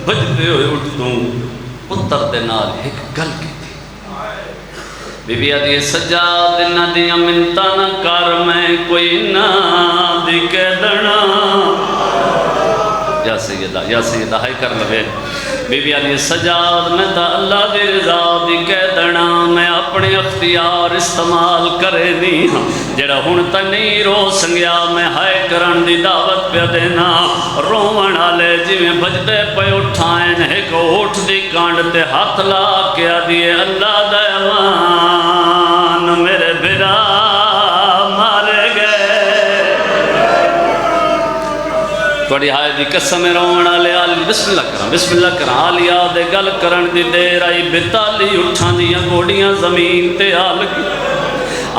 بجتے ہوئے اٹھدوں پتر دے نال ایک گل کی بی بی آدھی سجاد نہ دیا منتا نہ کر میں کوئی نہ دی کہہ دنا یا سیدہ ہائی کر لگے بی بی آدھی سجاد میں تا اللہ دی رضا دی کہہ دنا میں اپنے اختیار استعمال کرے دی جڑا ہن تا نہیں رو سنگیا میں ہائے کرن دی دعوت پہ دینا رومن آلے جی میں بجدے پہ اٹھائیں ایک اٹھ دی کانڈ تے ہاتھ لا کے آدھیے اللہ دیوان میرے برا مارے گئے توڑی ہائے دی قسم رومن آلے آلی بسم اللہ کرن آلی آدھے گل کرن دی دیر آئی بتالی اٹھان دیا گوڑیاں زمین تے آل کی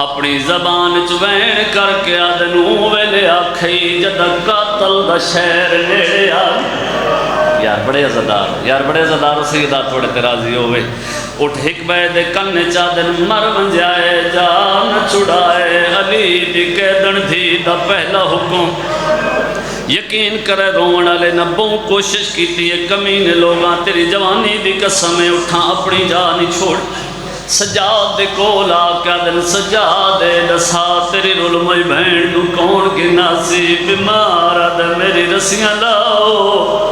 اپنی زبان چوین کر کے آدنو ویلے آکھئی جدہ قاتل دا شہر نیڑے آلی یار بڑے عزدار سیدہ تھوڑے ترازی ہوئے اٹھ حکبہ دے کن چادن مر منجائے جان چھڑائے علی دی قیدن تھی دا پہلا حکم یقین کرے رون والے نبوں کوشش کی تھی کمینے لوگاں تیری جوانی دی قسمیں اٹھاں اپنی جانی چھوڑ سجاد دے کولا کیا دن سجاد دے دسا تیری رلمئی بہن دو کون کی ناسی بیمارا دے میری رسیاں لاؤ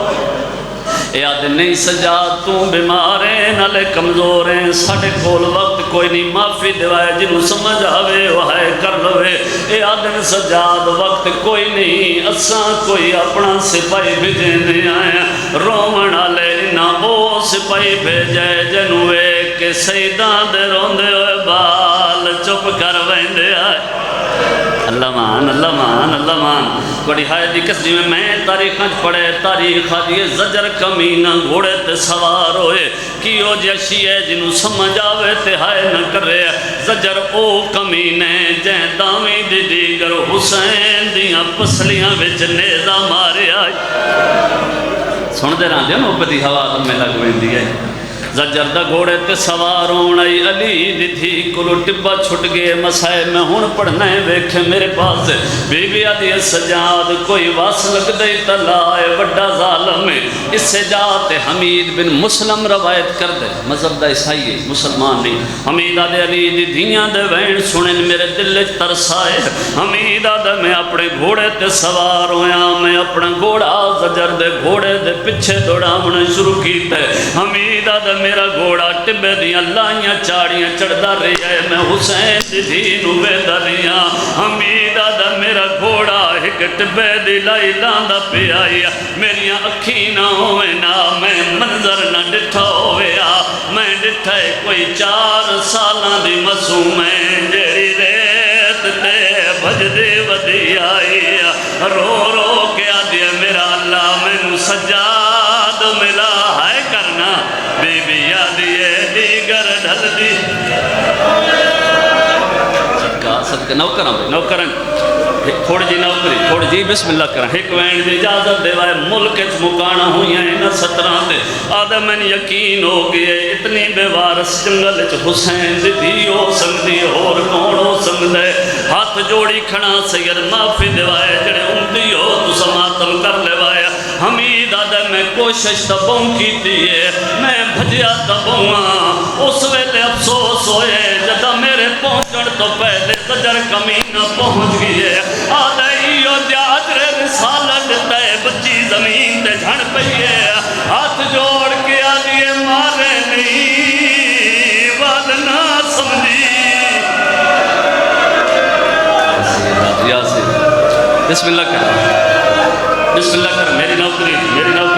یاد نہیں سجاد تو بیماریں نالے کمزوریں ساڑھے کول وقت کوئی نہیں معافی دوائے جنہوں سمجھ آوے وہائے کر لوے یاد نہیں سجاد وقت کوئی نہیں اساں کوئی اپنا سپاہی بھیجنے آئے رومن آلے نہ او سپاہی بھیجے جنوے کہ سیدان دے روندے ہوئے بال چپ کر ویندے آئے اللہ مان کوڑی ہائے دی کس جی میں تاریخ پڑھے تاریخ دیئے زجر کمینہ گھوڑے تے سوار ہوئے کیو جیشی ہے جنہوں سمجھ آوے تے ہائے نہ کرے زجر او کمینے جہیں دامی دی دیگر حسین دیاں پسلیاں وچ نیزہ مارے آئی سن دے رہاں دے محبتی ہوا میں لگویں دی ہے زجر دا گھوڑے تے سوار ہونائی علی دی تھی کلو ٹبا چھٹ گئے مسائے میں ہون پڑھنے ویکھے میرے پاس بی بی آدھی سجاد کوئی واس لگ دے تلائے وڈا ظالم ہے اس سے جاتے حمید بن مسلم روایت کر دے مذہب دا عیسائی ہے مسلمان نہیں حمید آدھے علی دی دھیاں دے وین سنن میرے دل ترسائے حمید آدھے میں اپنے گھوڑے تے سوار ہویا میں اپنا گھوڑا زجر دے گھوڑے دے پچھے دوڑا من شروع کیتے حمید آدھے میرا گھوڑا ٹبے دیاں لائیاں چاڑیاں چڑھدا رہی ہے میں حسین دی دھینو بیدہ دیاں حمیدہ دا میرا گھوڑا ایک ٹبے دی لائی لاندہ پہ آئی میریاں اکھی نہ ہوئے نا میں منظر نہ ڈٹھا ہوئے میں ڈٹھائے کوئی 4 سالاں دی مسومیں جیڑی ریت تے بھج دے ودی آئی رو رو کے آدھے میرا اللہ میں سجاد ملا ہے کرنا بی بی یادیے دیگر ڈھل دی صدقہ نوکرن تھوڑی جی نوکری تھوڑی جی بسم اللہ کرن ایک وین دی اجازت دے وائے ملک اچ مکانا ہوئی ہیں نہ 17 دے آدھے میں یقین ہو گئے اتنی بے وارس جنگل اچ حسین دی دی ہو سکتی اور کون ہو سکتا ہے ہاتھ جوڑی کھنا سید معافی دے وائے جڑے امتی ہو تو سماتم کر لے وائے حمید آدھے میں کوشش تبوں کی دیئے میں بھجیا تبوں اس ویلے افسوس ہوئے جدہ میرے پہنچن تو پہلے زجر کمینہ پہنچ گئے آدھے ایو دیاجر رسالت تے بچی زمین تے جھڑ پئیے ہاتھ جوڑ کے آدھیے مارے نہیں والنا سمجھی بسم اللہ کر میری نوکری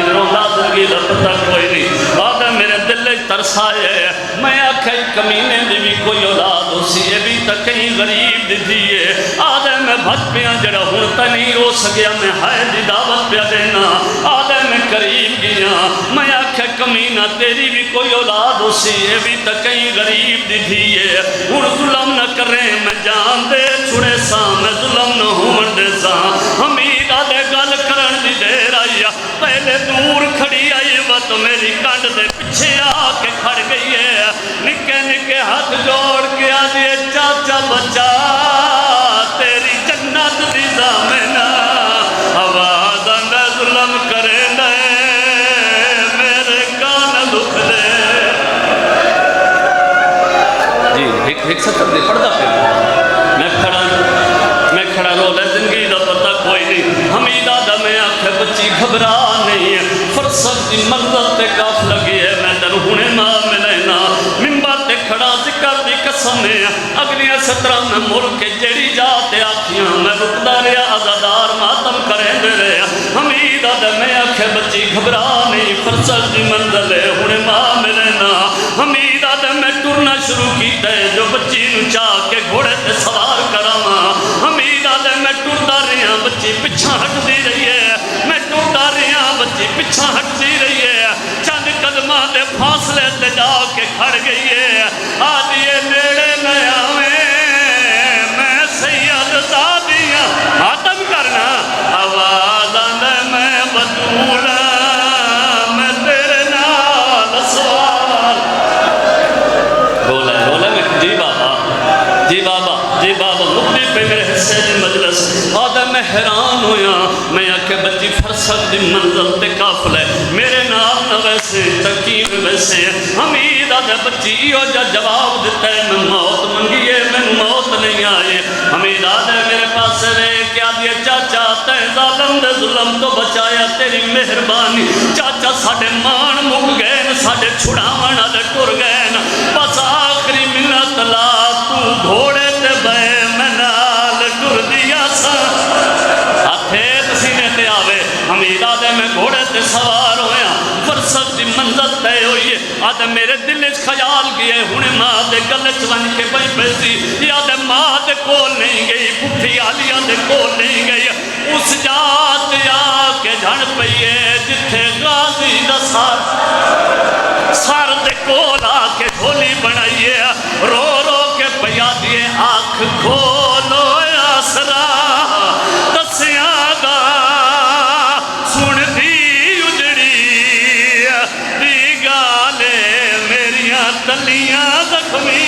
روندہ زندگی دا پتہ کوئی نہیں آدھے میرے دل ترسائے میں آکھائی کمینے دی بھی کوئی اولاد ہو سی یہ بھی تک کہیں غریب دی دیئے آدھے میں بھج پیاں جڑا ہونتا نہیں رو سکیا میں ہائے دی دعوت پیا دینا آدھے میں قریب گیا میں آکھائی کمینہ تیری بھی کوئی اولاد ہو سی یہ بھی تک کہیں غریب دی دیئے ہون ظلم نہ کریں میں جان دے چھڑے ساں میں ظلم نہ ہوں دے ساں حمید آدھے گل کرن دی دیر آئی پہلے دور کھڑی آئی وقت میری کانڈ دے پچھے آکے کھڑ گئی ہے نکے نکے ہاتھ جوڑ کے آدھے چاچا بچا تیری جنت دی زامنہ آواز میں ظلم کرے نئے دی منزل تے کاف لگی ہے میں تینوں ہنے ماں ملینا منبر تے کھڑا ذکر دی قسم ہے اگلیاں 17 میں مر کے جیڑی جاتے آکھیاں میں رکدا رہا عزادار ماتم کریں دے رہا حمید آدھے میں آکھے بچی گھبرا نہیں فرصت دی منزل ہے ہنے ماں ملینا حمید آدھے میں ٹرنا شروع کیتا ہے جو بچی نو چاہ کے گھوڑے تے سوار کراما حمید آدھے میں ٹردا رہا بچی پچھا ہٹ دی رہی ہے میں ٹردا رہا بچی پچھا ہٹ دی رہی ہے چند قدمہ دے فاصلے تے جا کے کھڑ گئی ہے آدھیے نیڑے میں آویں میں سید زادیاں ماتم کرنا آواز آندے میں بطولا میں تیرے نال سوال بولے میں جی بابا جی بابا جی بابا مکتی پہ میرے حصے دی مجلس آدھے میں حیران ہویا میں آکے بچی فرصت دی منزل تے کافل ہے میرے نام نہ ویسے ترکیب ویسے حمید آدھے بچی ایو جا جواب دیتا ہے میں موت منگیے میں موت نہیں آئے حمید آدھے میرے پاس رہے کیا دیے چاچا تے ظالم دے ظلم تو بچایا تیری مہربانی چاچا ساڑے مان مک گئے ساڑے چھڑاوان آدھے ٹر گئے بس آخری منت لا تو گھوڑے تے بے میں نال ٹر دیا سا ہاتھے سینے تے آوے حمید آدھے میں گھوڑے تے سوار ہویا فرصت دی منزل تے ہوئیے آدھے میرے دل اس خیال گئے ہونے ماں دے گلچ ون کے بھائی بیسی یا دے ماں دے کول نہیں گئی پٹھی آلیاں دے کول نہیں گئی اس جات یا کے جھڑ پئیے جتھے غازی دا سار دے کول آ کے ڈھولی بنائیے رو رو کے پیا دیے آنکھ کھولو آسرا دسیاں دا سن دی اجڑی دی گالے میریاں تلیاں زخمی